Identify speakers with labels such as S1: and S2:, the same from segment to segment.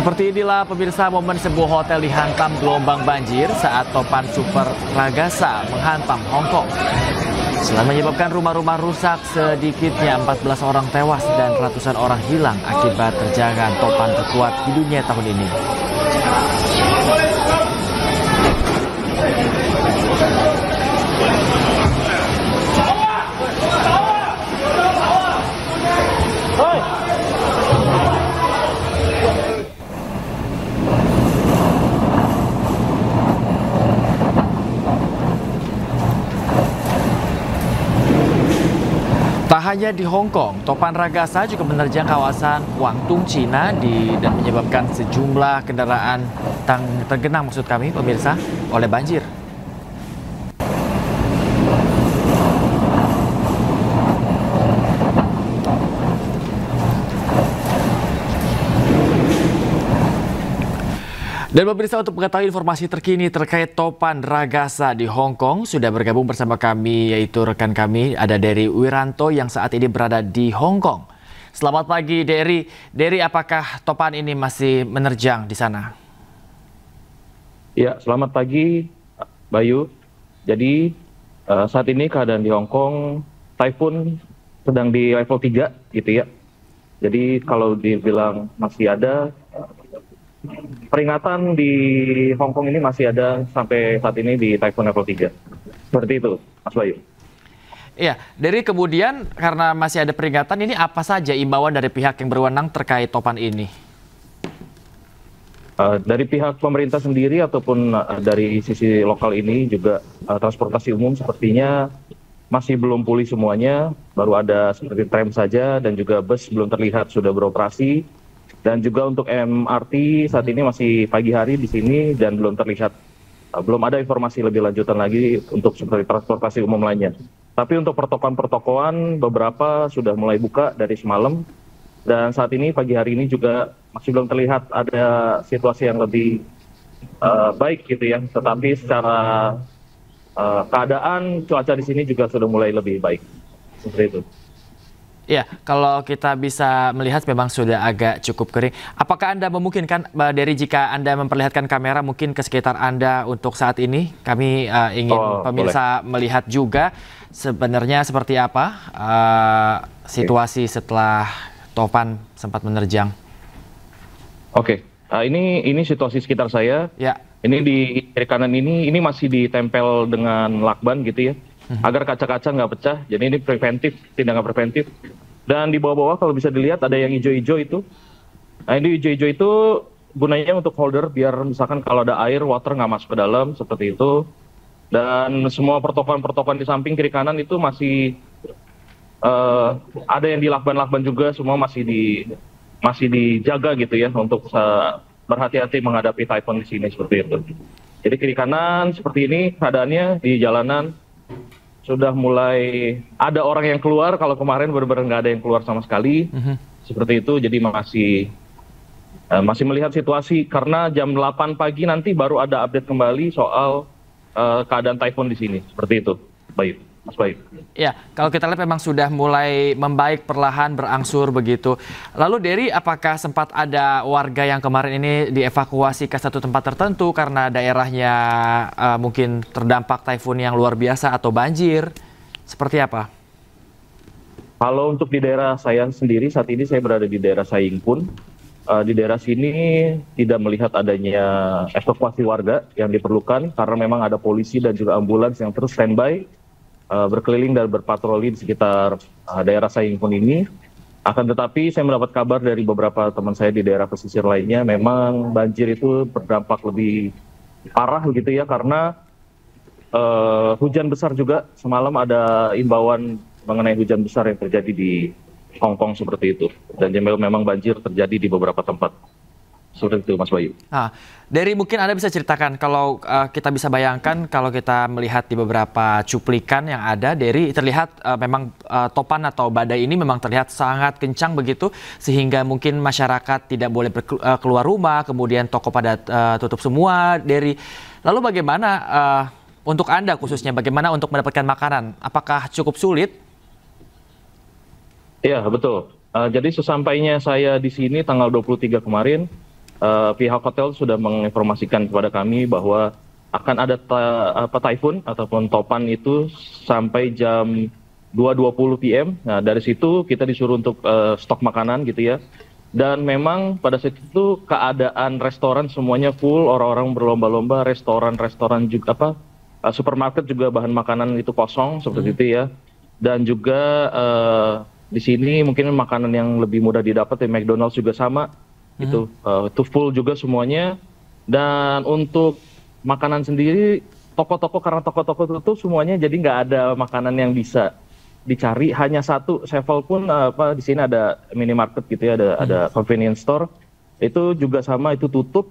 S1: Seperti inilah pemirsa momen sebuah hotel dihantam gelombang banjir saat topan super Ragasa menghantam Hong Kong. Selain menyebabkan rumah-rumah rusak, sedikitnya 14 orang tewas dan ratusan orang hilang akibat terjangan topan terkuat di dunia tahun ini. Tak hanya di Hong Kong, topan Ragasa juga menerjang kawasan Guangdong, Cina dan menyebabkan sejumlah kendaraan tergenang pemirsa, oleh banjir. Dan pemirsa, untuk mengetahui informasi terkini terkait topan Ragasa di Hong Kong, sudah bergabung bersama kami yaitu rekan kami ada Dery Wiranto yang saat ini berada di Hong Kong. Selamat pagi Dery. Dery, apakah topan ini masih menerjang di sana?
S2: Ya, selamat pagi Bayu. Jadi saat ini keadaan di Hong Kong, Typhoon sedang di level 3 gitu ya. Jadi kalau dibilang masih ada, peringatan di Hong Kong ini masih ada sampai saat ini di Typhoon level 3. Seperti itu, Mas Bayu.
S1: Iya, dari kemudian karena masih ada peringatan ini, apa saja imbauan dari pihak yang berwenang terkait topan ini?
S2: Dari pihak pemerintah sendiri ataupun dari sisi lokal ini juga transportasi umum sepertinya masih belum pulih semuanya. Baru ada seperti tram saja dan juga bus belum terlihat sudah beroperasi. Dan juga untuk MRT saat ini masih pagi hari di sini dan belum terlihat, belum ada informasi lebih lanjutan lagi untuk seperti transportasi umum lainnya. Tapi untuk pertokoan-pertokoan beberapa sudah mulai buka dari semalam dan saat ini pagi hari ini juga masih belum terlihat ada situasi yang lebih baik gitu ya. Tetapi secara keadaan cuaca di sini juga sudah mulai lebih baik. Seperti itu.
S1: Ya, kalau kita bisa melihat memang sudah agak cukup kering. Apakah Anda memungkinkan, Dery, jika Anda memperlihatkan kamera mungkin ke sekitar Anda untuk saat ini? Kami ingin pemirsa melihat juga sebenarnya seperti apa situasi setelah topan sempat menerjang.
S2: Oke, ini situasi sekitar saya.
S1: Ya.
S2: Ini di kiri kanan ini masih ditempel dengan lakban gitu ya. Agar kaca-kaca nggak pecah, jadi ini preventif, tindakan preventif. Dan di bawah-bawah kalau bisa dilihat ada yang hijau-hijau itu. Nah ini hijau-hijau itu gunanya untuk holder biar misalkan kalau ada air, water nggak masuk ke dalam, seperti itu. Dan semua pertokoan-pertokoan di samping kiri kanan itu masih ada yang di lakban-lakban juga, semua masih dijaga gitu ya untuk berhati-hati menghadapi typhoon di sini seperti itu. Jadi kiri kanan seperti ini keadaannya di jalanan. Sudah mulai ada orang yang keluar, kalau kemarin benar-benar nggak ada yang keluar sama sekali, seperti itu. Jadi masih melihat situasi karena jam 8 pagi nanti baru ada update kembali soal keadaan typhoon di sini, seperti itu, Bayu. Mas Bayu.
S1: Ya, kalau kita lihat memang sudah mulai membaik perlahan, berangsur begitu. Lalu Dery, apakah sempat ada warga yang kemarin ini dievakuasi ke satu tempat tertentu karena daerahnya mungkin terdampak typhoon yang luar biasa atau banjir? Seperti apa?
S2: Kalau untuk di daerah saya sendiri, saat ini saya berada di daerah Saingpun. Di daerah sini tidak melihat adanya evakuasi warga yang diperlukan karena memang ada polisi dan juga ambulans yang terus standby berkeliling dan berpatroli di sekitar daerah Saingpun ini. Akan tetapi saya mendapat kabar dari beberapa teman saya di daerah pesisir lainnya, memang banjir itu berdampak lebih parah gitu ya, karena hujan besar juga. Semalam ada imbauan mengenai hujan besar yang terjadi di Hong Kong seperti itu. Dan memang banjir terjadi di beberapa tempat. Seperti itu, Mas Bayu.
S1: Dery, mungkin Anda bisa ceritakan kalau kita bisa bayangkan kalau kita melihat di beberapa cuplikan yang ada, Dery, terlihat memang topan atau badai ini memang terlihat sangat kencang begitu sehingga mungkin masyarakat tidak boleh keluar rumah, kemudian toko pada tutup semua, Dery. Lalu bagaimana untuk Anda khususnya, bagaimana untuk mendapatkan makanan? Apakah cukup sulit?
S2: Iya, betul. Jadi sesampainya saya di sini tanggal 23 kemarin, pihak hotel sudah menginformasikan kepada kami bahwa akan ada typhoon ataupun topan itu sampai jam 2.20 PM. Nah, dari situ kita disuruh untuk stok makanan gitu ya. Dan memang pada saat itu keadaan restoran semuanya full, orang-orang berlomba-lomba, restoran juga supermarket juga bahan makanan itu kosong seperti itu ya. Dan juga di sini mungkin makanan yang lebih mudah didapat di McDonald's juga sama. Itu full juga semuanya. Dan untuk makanan sendiri karena toko-toko tutup semuanya, jadi nggak ada makanan yang bisa dicari, hanya satu Sevel pun di sini ada minimarket gitu ya, ada convenience store itu juga sama, itu tutup,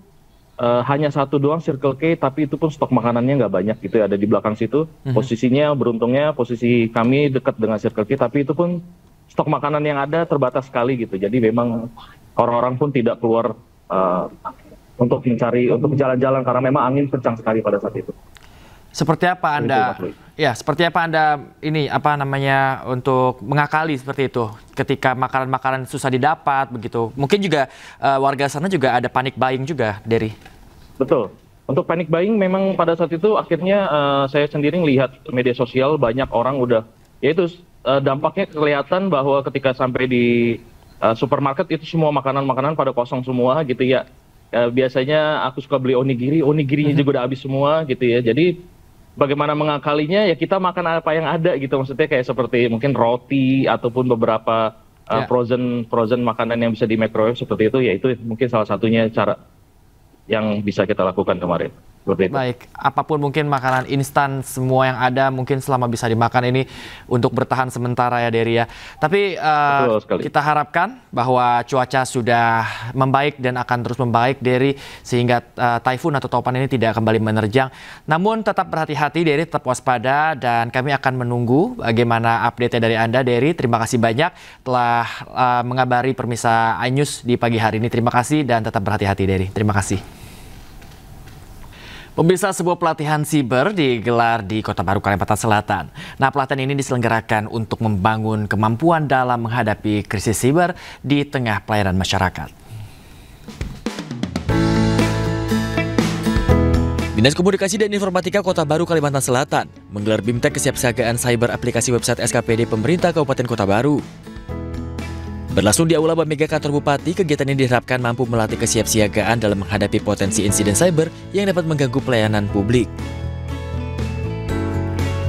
S2: hanya satu doang Circle K, tapi itu pun stok makanannya nggak banyak gitu ya, ada di belakang situ. Posisinya beruntungnya posisi kami dekat dengan Circle K, tapi itu pun stok makanan yang ada terbatas sekali gitu, jadi memang orang-orang pun tidak keluar untuk jalan-jalan karena memang angin kencang sekali pada saat itu.
S1: Seperti apa Anda, seperti apa Anda ini untuk mengakali seperti itu ketika makanan-makanan susah didapat begitu? Mungkin juga warga sana juga ada panic buying juga, Dery.
S2: Betul. Untuk panic buying memang pada saat itu akhirnya saya sendiri melihat media sosial banyak orang udah, yaitu dampaknya kelihatan bahwa ketika sampai di supermarket itu semua makanan-makanan pada kosong semua gitu ya. Biasanya aku suka beli onigirinya juga udah habis semua gitu ya. Jadi bagaimana mengakalinya ya, kita makan apa yang ada gitu, maksudnya kayak seperti mungkin roti ataupun beberapa frozen makanan yang bisa di microwave seperti itu, ya itu mungkin salah satunya cara yang bisa kita lakukan kemarin.
S1: Baik, apapun mungkin makanan instan semua yang ada mungkin selama bisa dimakan ini untuk bertahan sementara ya, Dery ya. Tapi kita harapkan bahwa cuaca sudah membaik dan akan terus membaik, Dery, sehingga typhoon atau topan ini tidak kembali menerjang. Namun tetap berhati-hati, Dery, tetap waspada, dan kami akan menunggu bagaimana update dari Anda, Dery. Terima kasih banyak telah mengabari Permisa iNews di pagi hari ini. Terima kasih dan tetap berhati-hati, Dery. Terima kasih. Pemirsa, sebuah pelatihan siber digelar di Kota Baru, Kalimantan Selatan. Nah, pelatihan ini diselenggarakan untuk membangun kemampuan dalam menghadapi krisis siber di tengah pelayanan masyarakat. Dinas Komunikasi dan Informatika Kota Baru, Kalimantan Selatan menggelar BIMTEK Kesiapsiagaan Cyber aplikasi website SKPD Pemerintah Kabupaten Kota Baru. Berlangsung di Aula Bank Mega Kantor Bupati, kegiatan ini diharapkan mampu melatih kesiapsiagaan dalam menghadapi potensi insiden cyber yang dapat mengganggu pelayanan publik.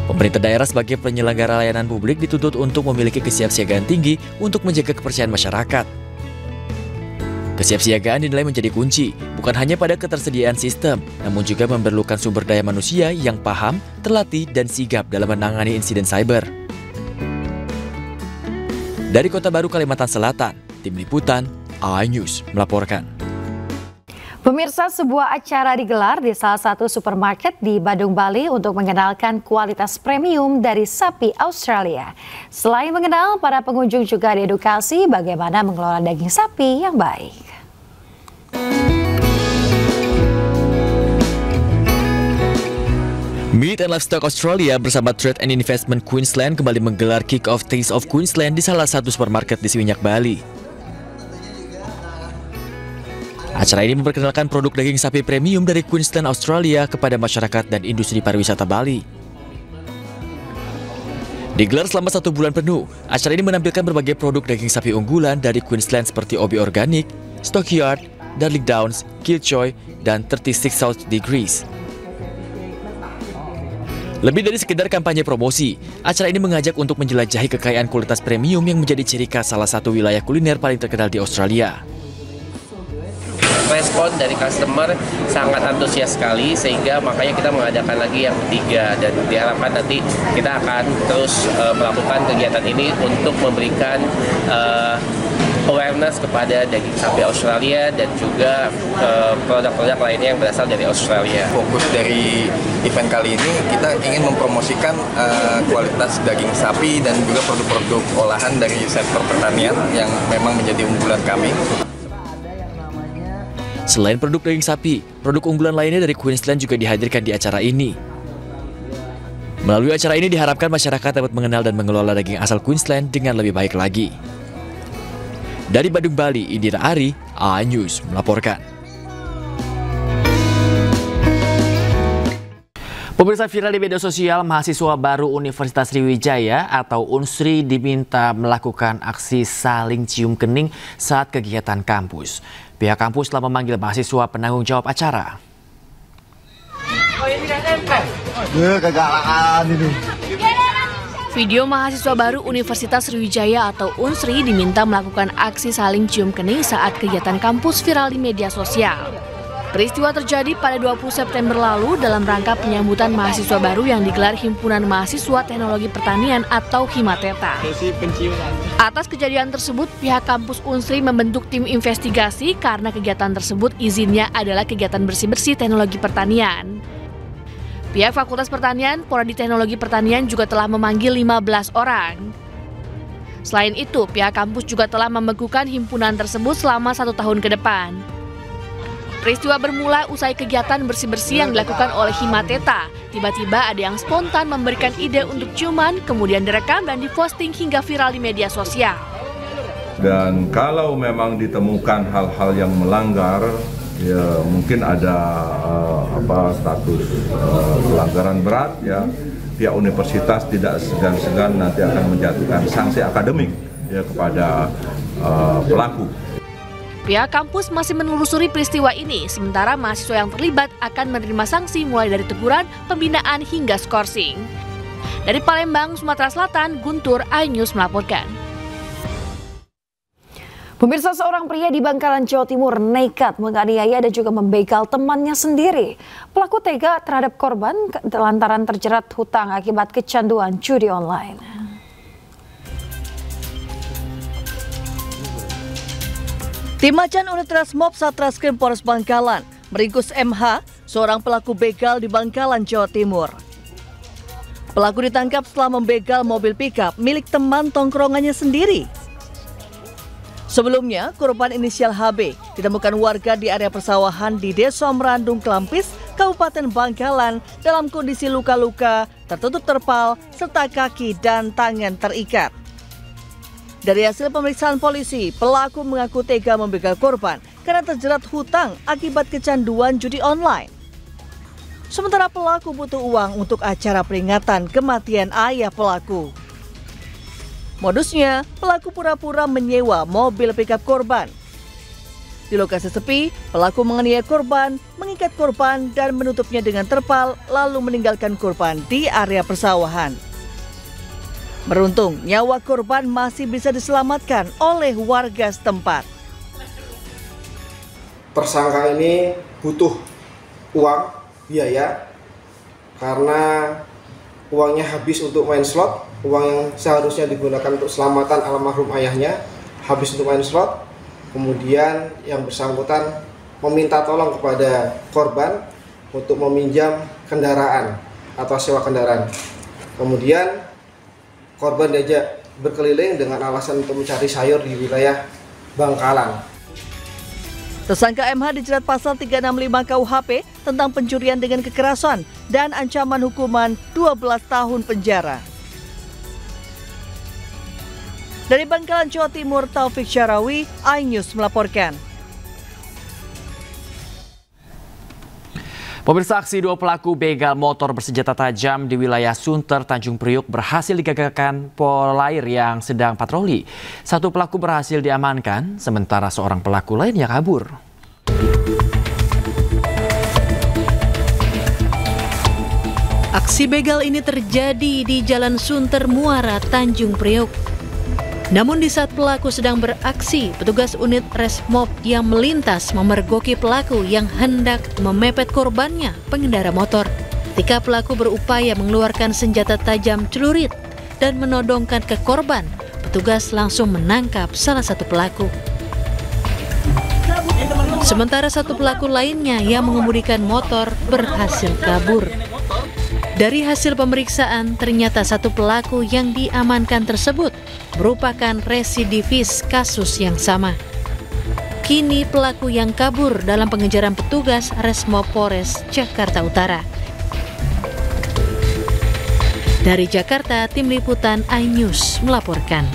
S1: Pemerintah daerah sebagai penyelenggara layanan publik dituntut untuk memiliki kesiapsiagaan tinggi untuk menjaga kepercayaan masyarakat. Kesiapsiagaan dinilai menjadi kunci, bukan hanya pada ketersediaan sistem, namun juga memerlukan sumber daya manusia yang paham, terlatih, dan sigap dalam menangani insiden cyber. Dari Kota Baru, Kalimantan Selatan, Tim Liputan iNews melaporkan.
S3: Pemirsa, sebuah acara digelar di salah satu supermarket di Badung, Bali untuk mengenalkan kualitas premium dari sapi Australia. Selain mengenal, para pengunjung juga diedukasi bagaimana mengelola daging sapi yang baik.
S1: Meat and Livestock Australia bersama Trade and Investment Queensland kembali menggelar Kick-Off Taste of Queensland di salah satu supermarket di Seminyak, Bali. Acara ini memperkenalkan produk daging sapi premium dari Queensland, Australia kepada masyarakat dan industri pariwisata Bali. Digelar selama 1 bulan penuh, acara ini menampilkan berbagai produk daging sapi unggulan dari Queensland seperti Obi Organic, Stockyard, Darling Downs, Killjoy, dan 36 South Degrees. Lebih dari sekedar kampanye promosi, acara ini mengajak untuk menjelajahi kekayaan kualitas premium yang menjadi ciri khas salah satu wilayah kuliner paling terkenal di Australia.
S4: Respon dari customer sangat antusias sekali, sehingga makanya kita mengadakan lagi yang ketiga, dan diharapkan nanti kita akan terus melakukan kegiatan ini untuk memberikan awareness kepada daging sapi Australia dan juga produk-produk lainnya yang berasal dari Australia.
S5: Fokus dari event kali ini kita ingin mempromosikan kualitas daging sapi dan juga produk-produk olahan dari sektor pertanian yang memang menjadi unggulan kami.
S1: Selain produk daging sapi, produk unggulan lainnya dari Queensland juga dihadirkan di acara ini. Melalui acara ini diharapkan masyarakat dapat mengenal dan mengelola daging asal Queensland dengan lebih baik lagi. Dari Badung, Bali, Indira Ari, iNews melaporkan. Pemirsa, viral di media sosial, mahasiswa baru Universitas Sriwijaya atau Unsri diminta melakukan aksi saling cium kening saat kegiatan kampus. Pihak kampus telah memanggil mahasiswa penanggung jawab acara.
S6: Video mahasiswa baru Universitas Sriwijaya atau Unsri diminta melakukan aksi saling cium kening saat kegiatan kampus viral di media sosial. Peristiwa terjadi pada 20 September lalu dalam rangka penyambutan mahasiswa baru yang digelar Himpunan Mahasiswa Teknologi Pertanian atau Himateta. Atas kejadian tersebut, pihak kampus Unsri membentuk tim investigasi karena kegiatan tersebut izinnya adalah kegiatan bersih-bersih teknologi pertanian. Pihak Fakultas Pertanian, Prodi Teknologi Pertanian juga telah memanggil 15 orang. Selain itu, pihak kampus juga telah membekukan himpunan tersebut selama 1 tahun ke depan. Peristiwa bermula usai kegiatan bersih-bersih yang dilakukan oleh Himateta. Tiba-tiba ada yang spontan memberikan ide untuk ciuman, kemudian direkam dan diposting hingga viral di media sosial.
S7: Dan kalau memang ditemukan hal-hal yang melanggar, ya mungkin ada status pelanggaran berat, ya pihak universitas tidak segan-segan nanti akan menjatuhkan sanksi akademik ya kepada pelaku.
S6: Pihak kampus masih menelusuri peristiwa ini, sementara mahasiswa yang terlibat akan menerima sanksi mulai dari teguran, pembinaan hingga skorsing. Dari Palembang, Sumatera Selatan, Guntur, iNews melaporkan.
S3: Pemirsa, seorang pria di Bangkalan, Jawa Timur nekat menganiaya dan juga membegal temannya sendiri. Pelaku tega terhadap korban lantaran terjerat hutang akibat kecanduan judi online.
S8: Tim Macan Unit Resmob Satreskrim Polres Bangkalan meringkus MH, seorang pelaku begal di Bangkalan, Jawa Timur. Pelaku ditangkap setelah membegal mobil pickup milik teman tongkrongannya sendiri. Sebelumnya, korban inisial HB ditemukan warga di area persawahan di Desa Merandung Klampis, Kabupaten Bangkalan dalam kondisi luka-luka, tertutup terpal, serta kaki dan tangan terikat. Dari hasil pemeriksaan polisi, pelaku mengaku tega membegal korban karena terjerat hutang akibat kecanduan judi online. Sementara pelaku butuh uang untuk acara peringatan kematian ayah pelaku. Modusnya, pelaku pura-pura menyewa mobil pickup korban. Di lokasi sepi, pelaku menganiaya korban, mengikat korban dan menutupnya dengan terpal lalu meninggalkan korban di area persawahan. Beruntung, nyawa korban masih bisa diselamatkan oleh warga setempat.
S9: Tersangka ini butuh uang, biaya, karena uangnya habis untuk main slot, uang yang seharusnya digunakan untuk selamatan almarhum ayahnya, habis untuk main slot. Kemudian yang bersangkutan meminta tolong kepada korban untuk meminjam kendaraan atau sewa kendaraan. Kemudian korban diajak berkeliling dengan alasan untuk mencari sayur di wilayah Bangkalan.
S8: Tersangka MH dijerat pasal 365 KUHP tentang pencurian dengan kekerasan dan ancaman hukuman 12 tahun penjara. Dari Bangkalan, Jawa Timur, Taufik Syarawi, iNews melaporkan.
S1: Pemirsa, aksi 2 pelaku begal motor bersenjata tajam di wilayah Sunter, Tanjung Priuk berhasil digagalkan Polair yang sedang patroli. 1 pelaku berhasil diamankan, sementara seorang pelaku lainnya kabur.
S6: Aksi begal ini terjadi di Jalan Sunter Muara, Tanjung Priuk. Namun di saat pelaku sedang beraksi, petugas unit Resmob yang melintas memergoki pelaku yang hendak memepet korbannya, pengendara motor. Ketika pelaku berupaya mengeluarkan senjata tajam celurit dan menodongkan ke korban, petugas langsung menangkap salah satu pelaku. Sementara 1 pelaku lainnya yang mengemudikan motor berhasil kabur. Dari hasil pemeriksaan, ternyata 1 pelaku yang diamankan tersebut merupakan residivis kasus yang sama. Kini pelaku yang kabur dalam pengejaran petugas Resmob Polres Jakarta Utara. Dari Jakarta, Tim Liputan iNews melaporkan.